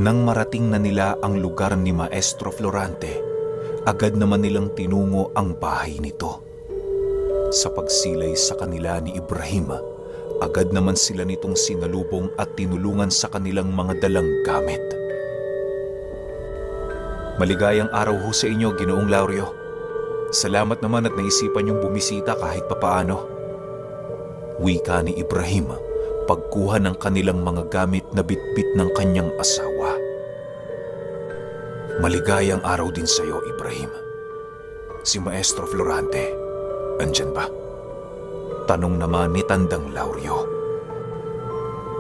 Nang marating na nila ang lugar ni Maestro Florante, agad naman nilang tinungo ang bahay nito. Sa pagsilay sa kanila ni Ibrahim, agad naman sila nitong sinalubong at tinulungan sa kanilang mga dalang gamit. Maligayang araw ho sa inyo, Ginoong Lauryo. Salamat naman at naisipan niyong bumisita kahit papaano. Wika ni Ibrahim, pagkuha ng kanilang mga gamit na bitbit ng kanyang asawa. Maligayang araw din sa iyo, Ibrahim. Si Maestro Florante, andyan ba? Tanong naman ni Tandang Lauryo.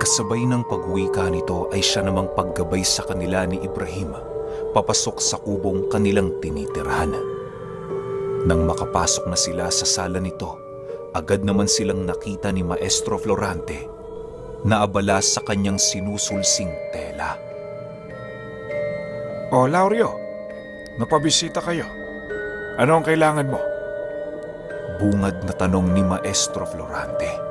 Kasabay ng pagwika nito ay siya namang paggabay sa kanila ni Ibrahim, papasok sa kubong kanilang tinitirhan. Nang makapasok na sila sa sala nito, agad naman silang nakita ni Maestro Florante na abala sa kanyang sinusulsing tela. O Lauryo, napabisita kayo. Ano ang kailangan mo? Bungad na tanong ni Maestro Florante.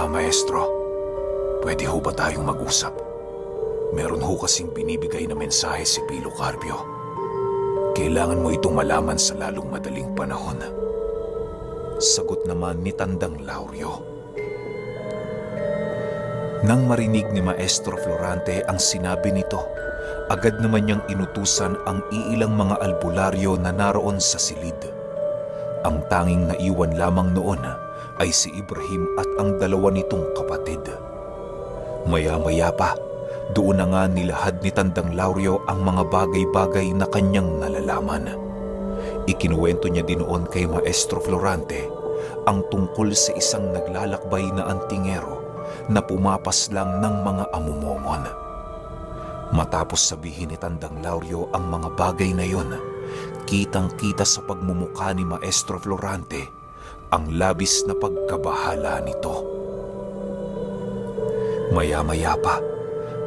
Maestro, pwede ho ba tayong mag-usap? Meron ho kasing binibigay na mensahe si Pilo Carpio. Kailangan mo itong malaman sa lalong madaling panahon. Sagot naman ni Tandang Lauryo. Nang marinig ni Maestro Florante ang sinabi nito, agad naman niyang inutusan ang iilang mga albularyo na naroon sa silid. Ang tanging naiwan lamang noon ay si Ibrahim at ang dalawa nitong kapatid. Maya-maya pa, doon na nga nilahad ni Tandang Lauryo ang mga bagay-bagay na kanyang nalalaman. Ikinuwento niya din noon kay Maestro Florante ang tungkol sa isang naglalakbay na antingero na pumapas lang ng mga amumongon. Matapos sabihin ni Tandang Lauryo ang mga bagay na yon, kitang-kita sa pagmumukha ni Maestro Florante ang labis na pagkabahala nito. Maya-maya pa,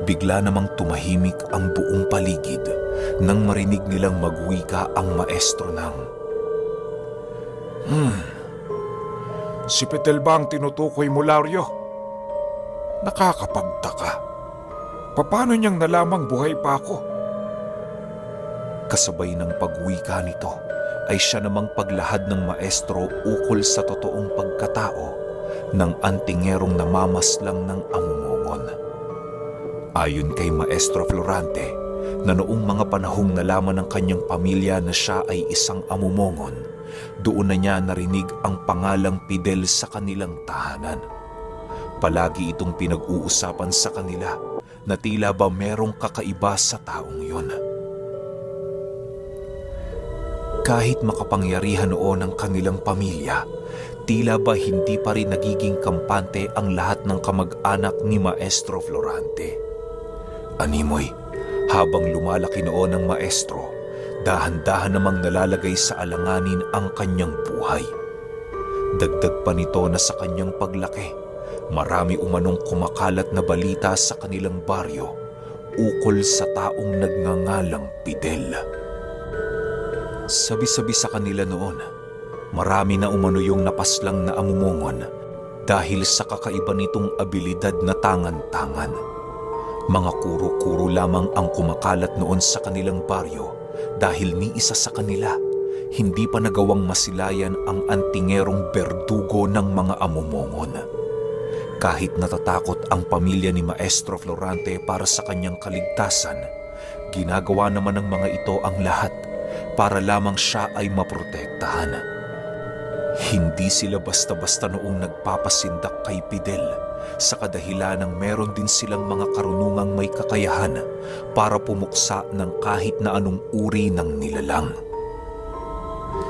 bigla namang tumahimik ang buong paligid nang marinig nilang magwika ang maestro ng, Si Pitel ba ang tinutukoy mo, Lauryo? Nakakapagtaka. Paano niyang nalamang buhay pa ako? Kasabay ng pagwika nito ay siya namang paglahad ng maestro ukol sa totoong pagkatao ng antingerong namamaslang ng amumongon. Ayon kay Maestro Florante, na noong mga panahong nalaman ng kanyang pamilya na siya ay isang amumongon, doon na niya narinig ang pangalang Pidel sa kanilang tahanan. Palagi itong pinag-uusapan sa kanila na tila ba merong kakaiba sa taong yun. Kahit makapangyarihan noon ang kanilang pamilya, tila ba hindi pa rin nagiging kampante ang lahat ng kamag-anak ni Maestro Florante. Animoy, habang lumalaki noon ang maestro, dahan-dahan namang nalalagay sa alanganin ang kanyang buhay. Dagdag pa nito na sa kanyang paglaki, marami umanong kumakalat na balita sa kanilang baryo ukol sa taong nagngangalang Pidel. Sabi-sabi sa kanila noon, marami na umano yung napaslang na amumongon dahil sa kakaiba nitong abilidad na tangan-tangan. Mga kuro-kuro lamang ang kumakalat noon sa kanilang baryo dahil ni isa sa kanila hindi pa nagawang masilayan ang antingerong berdugo ng mga amumongon. Kahit natatakot ang pamilya ni Maestro Florante para sa kanyang kaligtasan, ginagawa naman ng mga ito ang lahat para lamang siya ay maprotektahan. Hindi sila basta-basta noong nagpapasindak kay Pidel sa kadahilanang meron din silang mga karunungang may kakayahan para pumuksa ng kahit na anong uri ng nilalang.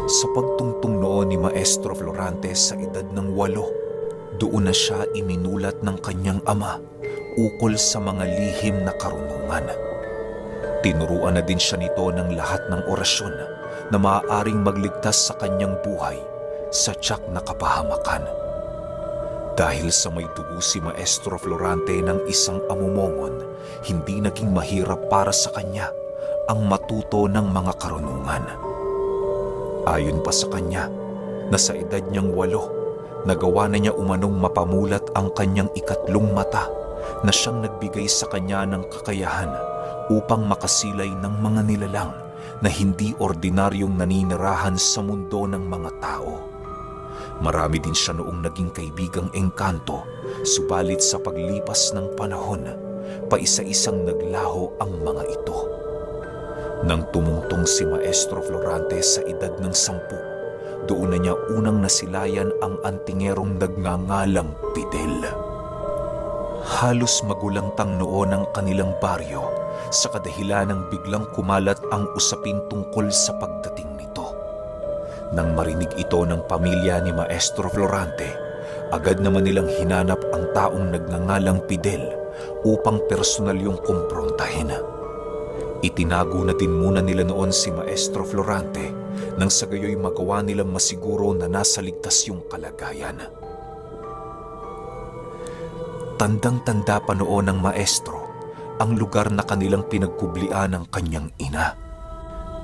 Sa pagtungtong noon ni Maestro Florante sa edad ng 8, doon na siya iminulat ng kanyang ama ukol sa mga lihim na karunungan. Tinuruan na din siya nito ng lahat ng orasyon na maaaring magligtas sa kanyang buhay sa tiyak na kapahamakan. Dahil sa may dugo si Maestro Florante ng isang amumongon, hindi naging mahirap para sa kanya ang matuto ng mga karunungan. Ayon pa sa kanya, na sa edad niyang 8, nagawa na niya umanong mapamulat ang kanyang ikatlong mata na siyang nagbigay sa kanya ng kakayahan upang makasilay ng mga nilalang na hindi ordinaryong naninirahan sa mundo ng mga tao. Marami din siya noong naging kaibigang engkanto, subalit sa paglipas ng panahon, paisa-isang naglaho ang mga ito. Nang tumungtong si Maestro Florante sa edad ng 10, doon na niya unang nasilayan ang antingerong nagngangalang Fidel. Halos magulantang noon ang kanilang baryo sa kadahilan ng biglang kumalat ang usapin tungkol sa pagdating nito. Nang marinig ito ng pamilya ni Maestro Florante, agad naman nilang hinanap ang taong nagngangalang Fidel upang personal yung kumprontahin. Itinago na din muna nila noon si Maestro Florante nang sa gayoy magawa nilang masiguro na nasa ligtas yung kalagayan. Tandang-tanda pa noon ng maestro ang lugar na kanilang pinagkublian ng kanyang ina.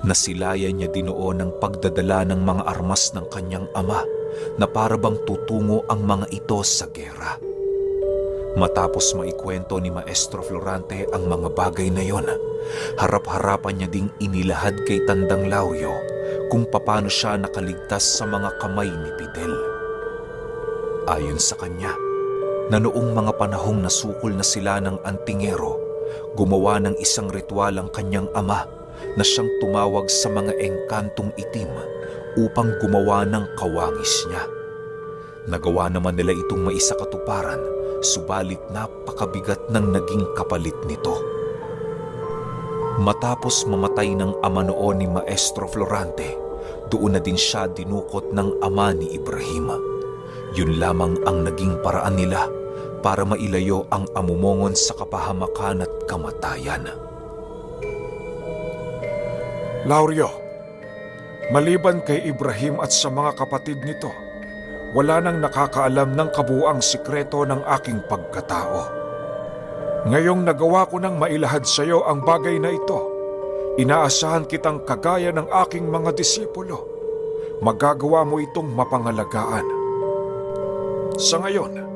Nasilayan niya din noon ang pagdadala ng mga armas ng kanyang ama na parabang tutungo ang mga ito sa gera. Matapos maikwento ni Maestro Florante ang mga bagay na yon, harap-harapan niya ding inilahad kay Tandang Laurio kung paano siya nakaligtas sa mga kamay ni Fidel. Ayon sa kanya, na noong mga panahong nasukol na sila ng antingero, gumawa ng isang ritual ang kanyang ama na siyang tumawag sa mga engkantong itim upang gumawa ng kawangis niya. Nagawa naman nila itong maisakatuparan, subalit napakabigat ng naging kapalit nito. Matapos mamatay ng ama noon ni Maestro Florante, doon na din siya dinukot ng ama ni Ibrahim. Yun lamang ang naging paraan nila para mailayo ang amumongon sa kapahamakan at kamatayan. Laurio, maliban kay Ibrahim at sa mga kapatid nito, wala nang nakakaalam ng kabuuang sikreto ng aking pagkatao. Ngayong nagawa ko nang mailahad sa iyo ang bagay na ito, inaasahan kitang kagaya ng aking mga disipulo. Magagawa mo itong mapangalagaan. Sa ngayon,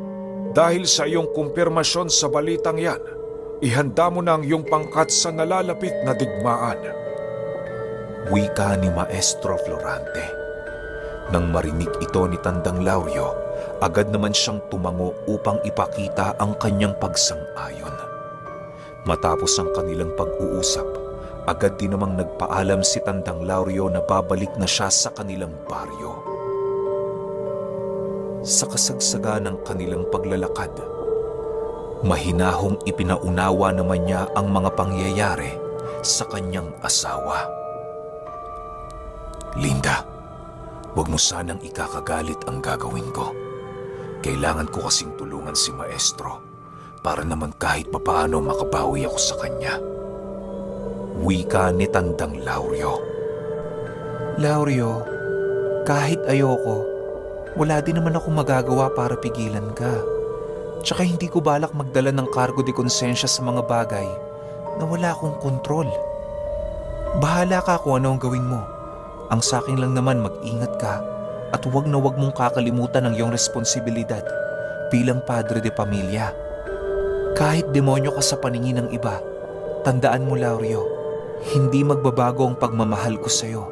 dahil sa iyong kumpirmasyon sa balitang yan, ihanda mo na ang iyong pangkat sa nalalapit na digmaan. Wika ni Maestro Florante. Nang marinig ito ni Tandang Laurio, agad naman siyang tumango upang ipakita ang kanyang pagsang-ayon. Matapos ang kanilang pag-uusap, agad din namang nagpaalam si Tandang Laurio na babalik na siya sa kanilang baryo. Sa kasagsaga ng kanilang paglalakad, mahinahong ipinaunawa naman niya ang mga pangyayari sa kanyang asawa. Linda, huwag mo sanang ikakagalit ang gagawin ko. Kailangan ko kasing tulungan si Maestro para naman kahit papaano makabawi ako sa kanya. Wika ni Tandang Laurio. Laurio, kahit ayoko, wala din naman ako magagawa para pigilan ka. Tsaka hindi ko balak magdala ng cargo de konsensya sa mga bagay na wala akong kontrol. Bahala ka kung ano ang gawin mo. Ang sakin lang naman mag-ingat ka at huwag na huwag mong kakalimutan ang iyong responsibilidad bilang padre de pamilya. Kahit demonyo ka sa paningin ng iba, tandaan mo Laurio, hindi magbabago ang pagmamahal ko sa iyo.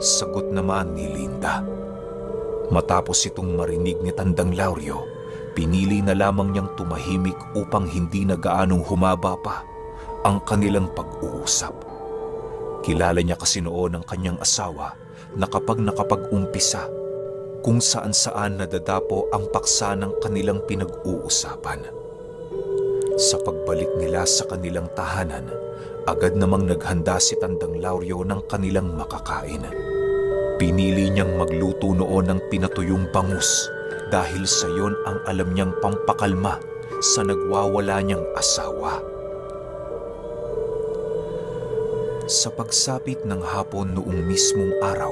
Sagot naman ni Linda. Matapos itong marinig ni Tandang Laurio, pinili na lamang niyang tumahimik upang hindi na gaanong humaba pa ang kanilang pag-uusap. Kilala niya kasi noon ang kanyang asawa na kapag nakapag-umpisa, kung saan-saan nadadapo ang paksa ng kanilang pinag-uusapan. Sa pagbalik nila sa kanilang tahanan, agad namang naghanda si Tandang Laurio ng kanilang makakain. Pinili niyang magluto noon ng pinatuyong bangus dahil sa yon ang alam niyang pampakalma sa nagwawala niyang asawa. Sa pagsapit ng hapon noong mismong araw,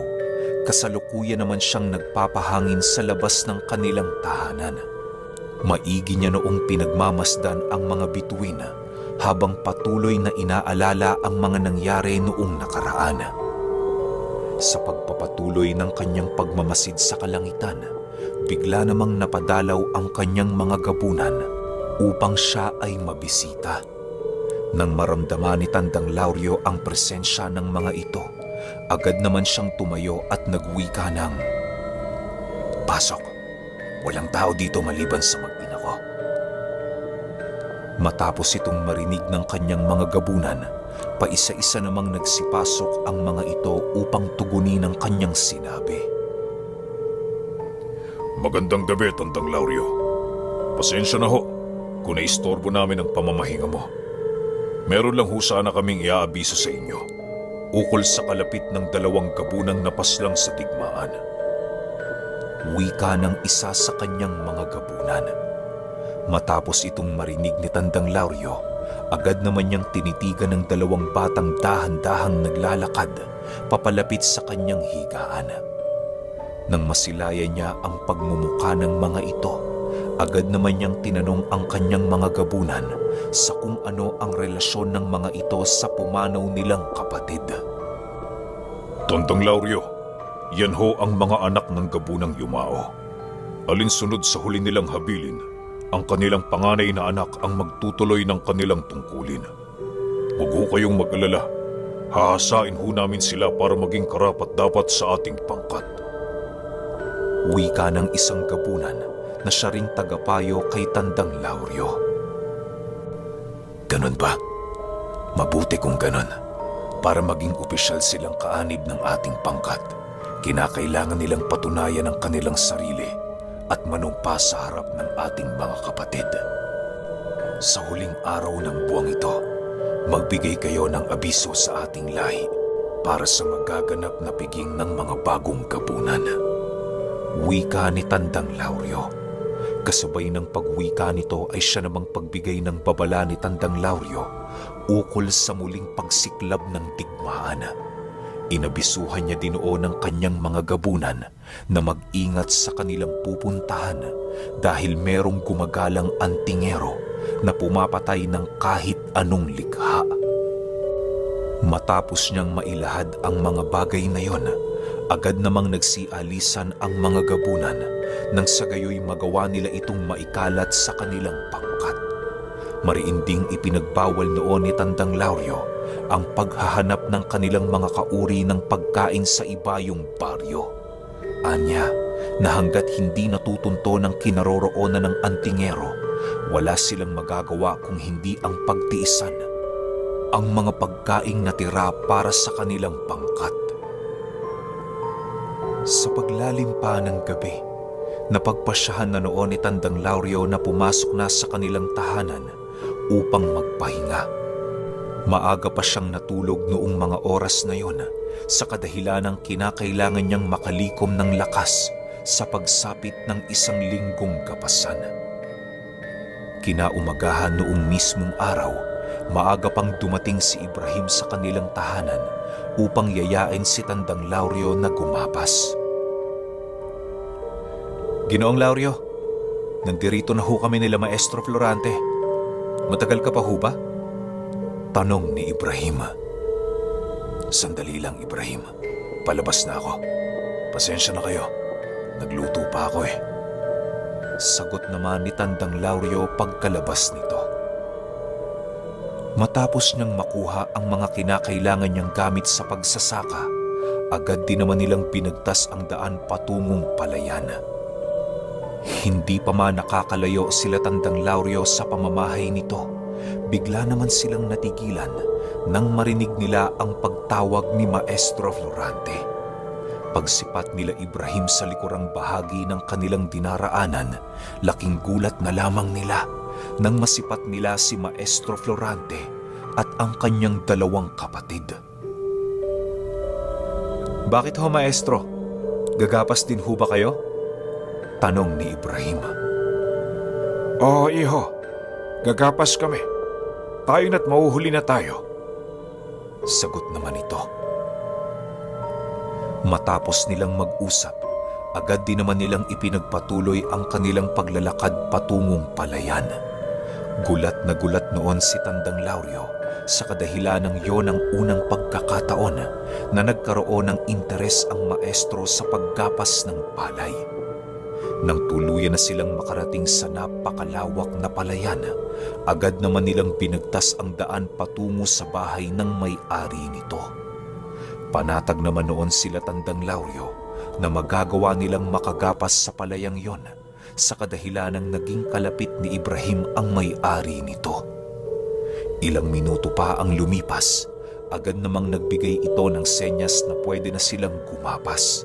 kasalukuyan naman siyang nagpapahangin sa labas ng kanilang tahanan. Maigi niya noong pinagmamasdan ang mga bituin habang patuloy na inaalala ang mga nangyari noong nakaraan. Sa pagpapatuloy ng kanyang pagmamasid sa kalangitan, bigla namang napadalaw ang kanyang mga gabunan upang siya ay mabisita. Nang maramdaman ni Tandang Lauryo ang presensya ng mga ito, agad naman siyang tumayo at nagwika ng, "Pasok, walang tao dito maliban sa mag-ina ko." Matapos itong marinig ng kanyang mga gabunan, paisa-isa namang nagsipasok ang mga ito upang tugunin ang kanyang sinabi. Magandang gabi, Tandang Lauryo. Pasensya na ho kung naistorbo namin ang pamamahinga mo. Meron lang ho sana kaming iaabiso sa inyo ukol sa kalapit ng 2 gabunang napaslang sa digmaan. Wika ng isa sa kanyang mga gabunan. Matapos itong marinig ni Tandang Lauryo, agad naman niyang tinitigan ng 2 batang dahan-dahang naglalakad papalapit sa kanyang higaan. Nang masilayan niya ang pagmumukha ng mga ito, agad naman niyang tinanong ang kanyang mga gabunan sa kung ano ang relasyon ng mga ito sa pumanaw nilang kapatid. Tandang Lauryo, yan ho ang mga anak ng gabunang Yumao. Alinsunod sa huli nilang habilin, ang kanilang panganay na anak ang magtutuloy ng kanilang tungkulin. Huwag ho kayong mag-alala. Hahasain ho namin sila para maging karapat-dapat sa ating pangkat. Wika ng isang gabunan na siya ring tagapayo kay Tandang Lauryo. Ganon ba? Mabuti kung ganon. Para maging opisyal silang kaanib ng ating pangkat, kinakailangan nilang patunayan ang kanilang sarili at manumpa sa harap ng ating mga kapatid. Sa huling araw ng buwang ito, magbigay kayo ng abiso sa ating lahi para sa magaganap na piging ng mga bagong gabunan. Wika ni Tandang Lauryo. Kasabay ng pagwika nito ay siya namang pagbigay ng babala ni Tandang Lauryo ukol sa muling pagsiklab ng digmaan. Inabisuhan niya dinoon ng kanyang mga gabunan na mag-ingat sa kanilang pupuntahan dahil merong gumagalang antingero na pumapatay ng kahit anong likha. Matapos niyang mailahad ang mga bagay na yon, agad namang nagsialisan ang mga gabunan nang sa gayoy magawa nila itong maikalat sa kanilang pangkat. Mariinding ipinagbawal noon ni Tandang Lauryo ang paghahanap ng kanilang mga kauri ng pagkain sa ibayong baryo. Anya, na hanggat hindi natutunto ng kinaroroonan ng antingero, wala silang magagawa kung hindi ang pagtiisan ang mga pagkaing natira para sa kanilang pangkat. Sa paglalim pa ng gabi, napagpasyahan na noon ni Tandang Lauryo na pumasok na sa kanilang tahanan upang magpahinga. Maaga pa siyang natulog noong mga oras na yon sa kadahilanang kinakailangan niyang makalikom ng lakas sa pagsapit ng 1 linggong gapasan. Kinaumagahan noong mismong araw, maaga pang dumating si Ibrahim sa kanilang tahanan upang yayain si Tandang Lauryo na gumapas. Ginoong Lauryo, nandirito na ho kami nila Maestro Florante. Matagal ka pa ho ba? Tanong ni Ibrahim. Sandali lang, Ibrahim. Palabas na ako. Pasensya na kayo. Nagluto pa ako eh. Sagot naman ni Tandang Lauryo pagkalabas nito. Matapos niyang makuha ang mga kinakailangan niyang gamit sa pagsasaka, agad din naman nilang pinagtas ang daan patungong palayan. Hindi pa man nakakalayo sila Tandang Lauryo sa pamamahay nito, bigla naman silang natigilan nang marinig nila ang pagtawag ni Maestro Florante. Pagsipat nila Ibrahim sa likurang bahagi ng kanilang dinaraanan, laking gulat na lamang nila nang masipat nila si Maestro Florante at ang kanyang 2 kapatid. Bakit ho, Maestro? Gagapas din ho ba kayo? Tanong ni Ibrahim. Oo, iho. Gagapas kami. Tayo na't mauhuli na tayo. Sagot naman ito. Matapos nilang mag-usap, agad din naman nilang ipinagpatuloy ang kanilang paglalakad patungong palayan. Gulat na gulat noon si Tandang Lauryo sa kadahilanang yon ang unang pagkakataon na nagkaroon ng interes ang maestro sa paggapas ng palay. Nang tuluyan na silang makarating sa napakalawak na palayan, agad naman nilang binagtas ang daan patungo sa bahay ng may-ari nito. Panatag naman noon sila Tandang Lauryo na magagawa nilang makagapas sa palayang yon sa kadahilanang naging kalapit ni Ibrahim ang may-ari nito. Ilang minuto pa ang lumipas, agad namang nagbigay ito ng senyas na pwede na silang gumapas.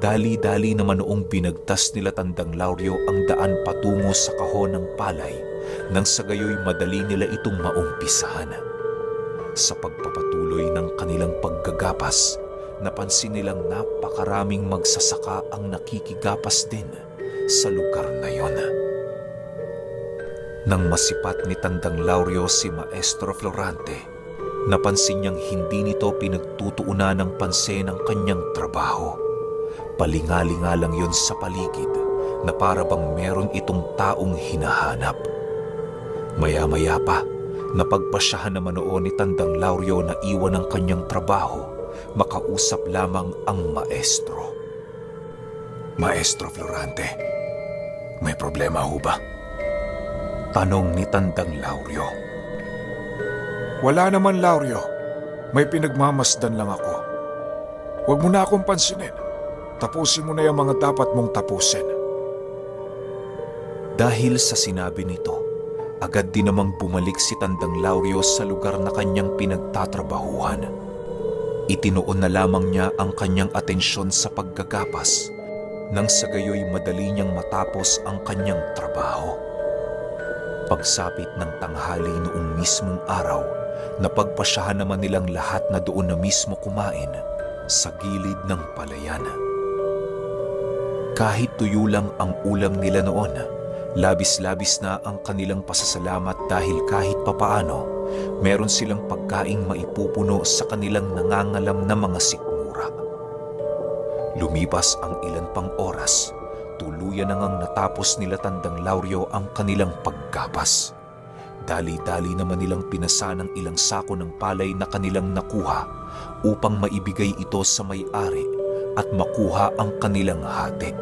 Dali-dali naman noong binagtas nila Tandang Lauryo ang daan patungo sa kahon ng palay nang sa gayoy madali nila itong maumpisahan. Sa pagpapatuloy ng kanilang paggagapas, napansin nilang napakaraming magsasaka ang nakikigapas din sa lugar na yon. Nang masipat ni Tandang Lauryo si Maestro Florante, napansin niyang hindi nito pinagtutuunan ng pansin ang kanyang trabaho. Palingalinga lang yon sa paligid na para bang meron itong taong hinahanap. Maya-maya pa, napagpasyahan naman noon ni Tandang Lauryo na iwan ang kanyang trabaho, makausap lamang ang maestro. Maestro Florante, may problema ho ba? Tanong ni Tandang Lauryo. Wala naman, Lauryo. May pinagmamasdan lang ako. Huwag mo na akong pansinin. Tapusin mo na yung mga dapat mong tapusin. Dahil sa sinabi nito, agad din namang bumalik si Tandang Lauryo sa lugar na kanyang pinagtatrabahuhan. Itinoon na lamang niya ang kanyang atensyon sa paggagapas nang sa gayoy madali niyang matapos ang kanyang trabaho. Pagsapit ng tanghali noong mismong araw, napagpasyahan naman nilang lahat na doon na mismo kumain sa gilid ng palayan. Kahit tuyo lang ang ulam nila noon, labis-labis na ang kanilang pasasalamat dahil kahit papaano, meron silang pagkaing maipupuno sa kanilang nangangalam na mga sikmura. Lumipas ang ilan pang oras, tuluyan na ngang natapos nila Tandang Lauryo ang kanilang paggapas. Dali-dali naman nilang pinasa ng ilang sako ng palay na kanilang nakuha upang maibigay ito sa may-ari at makuha ang kanilang hati.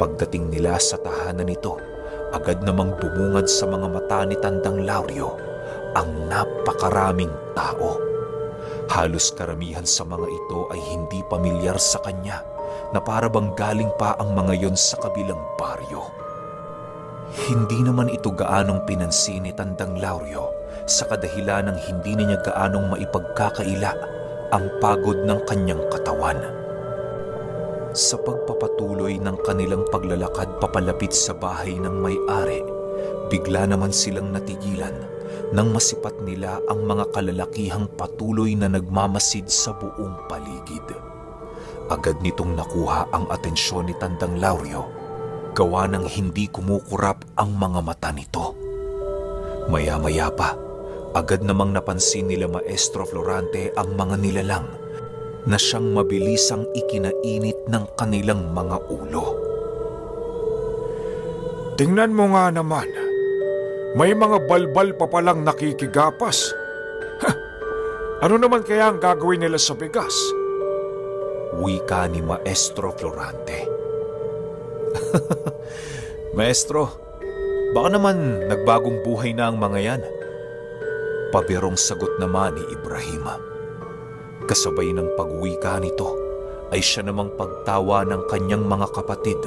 Pagdating nila sa tahanan nito, agad namang bumungad sa mga mata ni Tandang Lauryo ang napakaraming tao. Halos karamihan sa mga ito ay hindi pamilyar sa kanya na para bang galing pa ang mga yon sa kabilang baryo. Hindi naman ito gaanong pinansin ni Tandang Lauryo sa kadahilanang hindi niya gaanong maipagkakaila ang pagod ng kanyang katawan. Sa pagpapatuloy ng kanilang paglalakad papalapit sa bahay ng may-ari, bigla naman silang natigilan nang masipat nila ang mga kalalakihang patuloy na nagmamasid sa buong paligid. Agad nitong nakuha ang atensyon ni Tandang Lauryo, gawa ng hindi kumukurap ang mga mata nito. Maya-maya pa, agad namang napansin nila Maestro Florante ang mga nilalang na siyang mabilisang ikinainit ng kanilang mga ulo. Tingnan mo nga naman. May mga balbal pa palang nakikigapas. Ano naman kaya ang gagawin nila sa bigas? Wika ni Maestro Florante. Maestro, baka naman nagbagong buhay na ang mga yan. Pabirong sagot naman ni Ibrahim. Kasabay ng pagwika nito ay siya namang pagtawa ng kanyang mga kapatid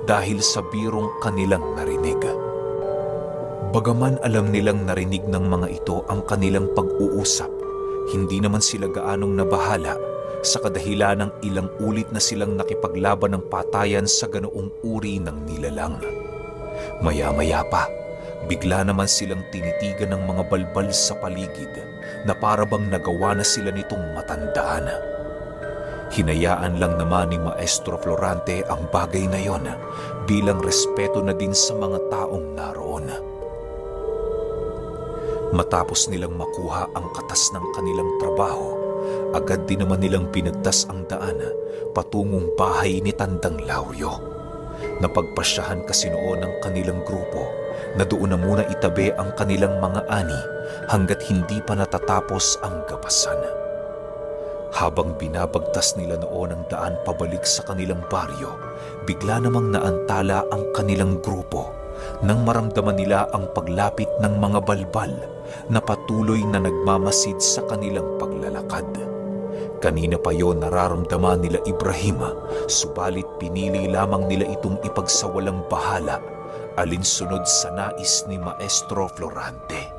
dahil sa birong kanilang narinig. Bagaman alam nilang narinig ng mga ito ang kanilang pag-uusap, hindi naman sila gaanong nabahala sa kadahilan ng ilang ulit na silang nakipaglaban ng patayan sa ganoong uri ng nilalang. Maya-maya pa, bigla naman silang tinitigan ng mga balbal sa paligid na para bang nagawa na sila nitong matandaan. Hinayaan lang naman ni Maestro Florante ang bagay na yon bilang respeto na din sa mga taong naroon. Matapos nilang makuha ang katas ng kanilang trabaho, agad din naman nilang pinagtas ang daan patungong bahay ni Tandang Lauryo. Napagpasyahan kasi noon ng kanilang grupo na doon na muna itabi ang kanilang mga ani hanggat hindi pa natatapos ang gapasan. Habang binabagtas nila noon ang daan pabalik sa kanilang baryo, bigla namang naantala ang kanilang grupo nang maramdaman nila ang paglapit ng mga balbal na patuloy na nagmamasid sa kanilang paglalakad. Kanina pa yon nararamdaman nila Ibrahim, subalit pinili lamang nila itong ipagsawalang bahala alinsunod sa nais ni Maestro Florante.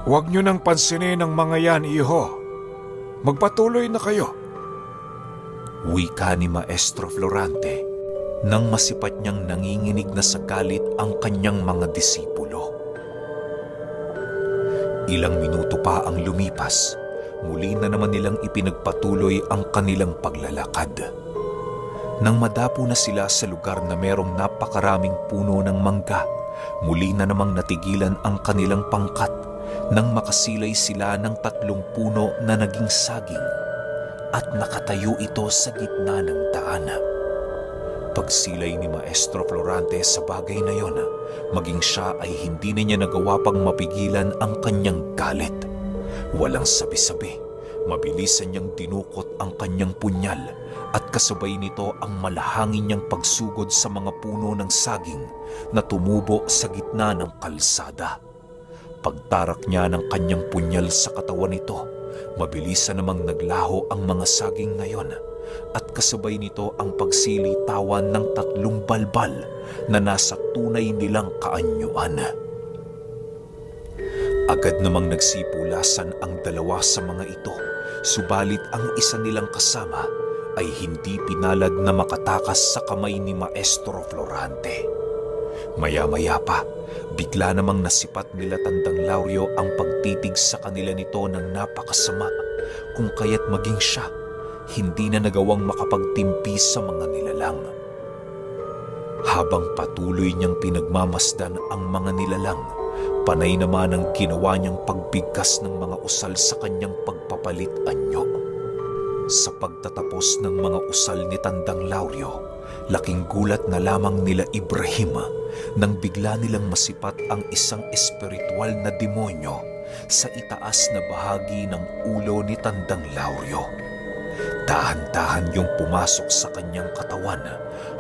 Huwag niyo nang pansinin ang mga yan, iho. Magpatuloy na kayo. Wika ni Maestro Florante nang masipat niyang nanginginig na sa galit ang kanyang mga disipulo. Ilang minuto pa ang lumipas, muli na naman nilang ipinagpatuloy ang kanilang paglalakad. Nang madapo na sila sa lugar na merong napakaraming puno ng mangga, muli na namang natigilan ang kanilang pangkat nang makasilay sila ng 3 puno na naging saging at nakatayo ito sa gitna ng daan. Pagsilay ni Maestro Florante sa bagay na yon, maging siya ay hindi na niya nagawa pang mapigilan ang kanyang galit. Walang sabi-sabi, mabilisan niyang dinukot ang kanyang punyal at kasabay nito ang malahangin niyang pagsugod sa mga puno ng saging na tumubo sa gitna ng kalsada. Pagtarak niya ng kanyang punyal sa katawan nito, mabilisan namang naglaho ang mga saging ngayon at kasabay nito ang pagsilitawan ng 3 balbal na nasa tunay nilang kaanyuan. Agad namang nagsipulasan ang 2 sa mga ito, subalit ang isa nilang kasama ay hindi pinalad na makatakas sa kamay ni Maestro Florante. Maya-maya pa, bigla namang nasipat nila Tandang Lauryo ang pagtitig sa kanila nito ng napakasama, kung kaya't maging siya, hindi na nagawang makapagtimpi sa mga nilalang. Habang patuloy niyang pinagmamasdan ang mga nilalang, panay naman ang ginawa niyang pagbigkas ng mga usal sa kanyang pagpapalit anyo. Sa pagtatapos ng mga usal ni Tandang Lauryo, laking gulat na lamang nila Ibrahim nang bigla nilang masipat ang isang espiritual na demonyo sa itaas na bahagi ng ulo ni Tandang Lauryo. Dahan-dahan yung pumasok sa kanyang katawan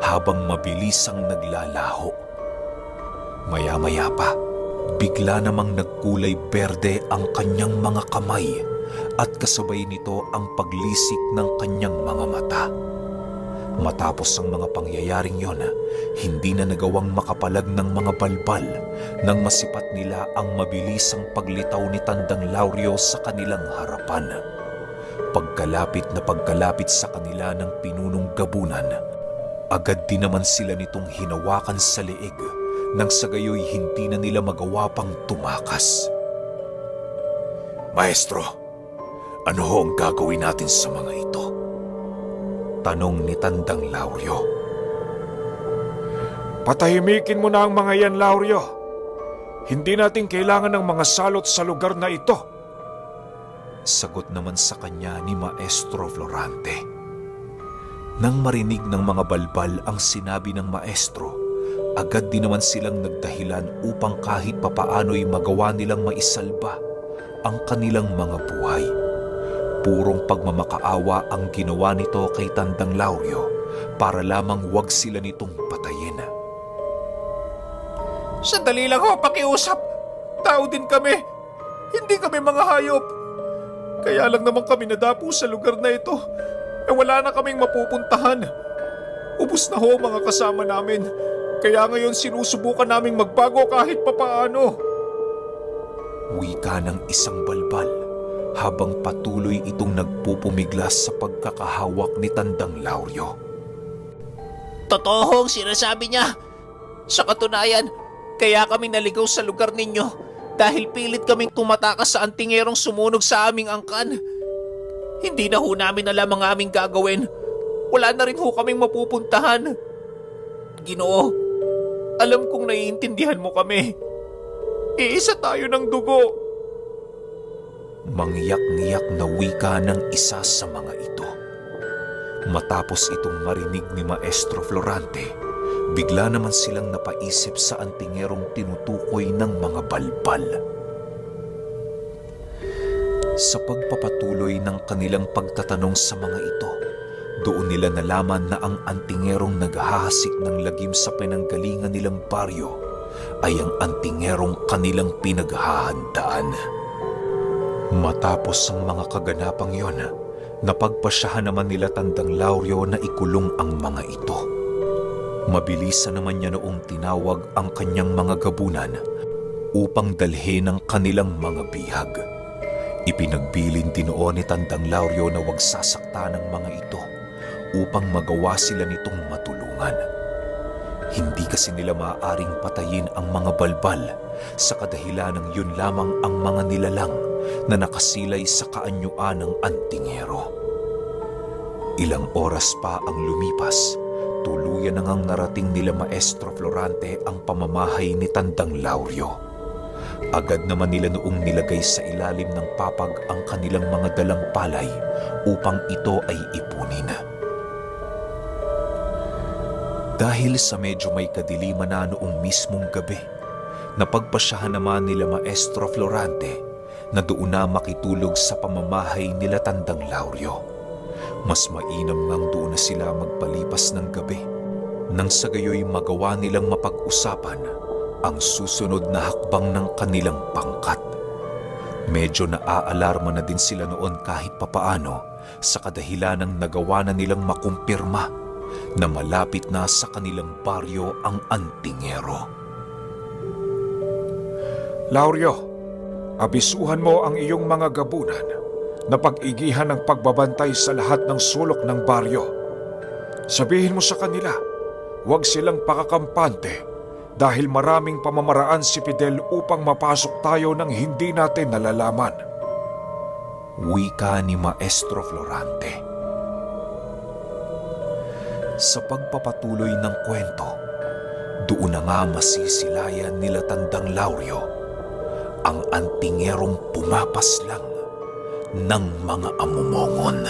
habang mabilisang naglalaho. Maya-maya pa, bigla namang nagkulay berde ang kanyang mga kamay at kasabay nito ang paglisik ng kanyang mga mata. Matapos ang mga pangyayaring yon, hindi na nagawang makapalag ng mga balbal nang masipat nila ang mabilisang paglitaw ni Tandang Lauryo sa kanilang harapan. Pagkalapit sa kanila ng pinunong gabunan, agad din naman sila nitong hinawakan sa leeg nang sa gayoy hindi na nila magawa pang tumakas. Maestro, ano ho ang gagawin natin sa mga ito? Tanong ni Tandang Lauryo. Patahimikin mo na ang mga yan, Lauryo. Hindi natin kailangan ng mga salot sa lugar na ito. Sagot naman sa kanya ni Maestro Florante. Nang marinig ng mga balbal ang sinabi ng maestro, agad din naman silang nagdahilan upang kahit papaano'y magawa nilang maisalba ang kanilang mga buhay. Purong pagmamakaawa ang ginawa nito kay Tandang Lauryo para lamang wag sila nitong patayin. Sandali lang ho, pakiusap. Tao din kami. Hindi kami mga hayop. Kaya lang naman kami nadapo sa lugar na ito. Wala na kaming mapupuntahan. Ubus na ho mga kasama namin. Kaya ngayon sinusubukan naming magbago kahit papaano. Wika ng isang balbal habang patuloy itong nagpupumiglas sa pagkakahawak ni Tandang Lauryo. Totoo ang sinasabi niya. Sa katunayan, kaya kami naligaw sa lugar ninyo dahil pilit kaming tumatakas sa antingerong sumunog sa aming angkan. Hindi na ho namin alam ang aming gagawin. Wala na rin ho kaming mapupuntahan. Ginoo, alam kong naiintindihan mo kami. Iisa tayo ng dugo. Mangyak-ngyak na wika ng isa sa mga ito. Matapos itong marinig ni Maestro Florante, bigla naman silang napaisip sa antingerong tinutukoy ng mga balbal. Sa pagpapatuloy ng kanilang pagtatanong sa mga ito, doon nila nalaman na ang antingerong naghahasik ng lagim sa pinanggalingan nilang baryo ay ang antingerong kanilang pinaghahandaan. Matapos ang mga kaganapang yon, napagpasyahan naman nila Tandang Lauryo na ikulong ang mga ito. Mabilisan naman niya noong tinawag ang kanyang mga gabunan upang dalhin ang kanilang mga bihag. Ipinagbilin din noon ni Tandang Lauryo na huwag sasaktan ng mga ito upang magawa sila nitong matulungan. Hindi kasi nila maaaring patayin ang mga balbal sa kadahilanang yun lamang ang mga nilalang na nakasilay sa kaanyuan ng antingero. Ilang oras pa ang lumipas, tuluyan na ngang narating nila Maestro Florante ang pamamahay ni Tandang Lauryo. Agad naman nila noong nilagay sa ilalim ng papag ang kanilang mga dalang palay upang ito ay ipunin. Dahil sa medyo may kadiliman na noong mismong gabi, napagpasyahan naman nila Maestro Florante na doon na makitulog sa pamamahay nila Tandang Lauryo. Mas mainam ngang doon na sila magpalipas ng gabi nang sa gayoy magawa nilang mapag-usapan ang susunod na hakbang ng kanilang pangkat. Medyo naaalarma na din sila noon kahit papaano sa kadahilanang nagawa na nilang makumpirma na malapit na sa kanilang baryo ang antingero. Lauryo, abisuhan mo ang iyong mga gabunan na pag-igihan ng pagbabantay sa lahat ng sulok ng baryo. Sabihin mo sa kanila, huwag silang pakakampante dahil maraming pamamaraan si Fidel upang mapasok tayo ng hindi natin nalalaman. Wika ni Maestro Florante. Sa pagpapatuloy ng kwento, doon na nga masisilayan nila Tandang Lauryo ang antingerong pumapaslang ng mga amumongon.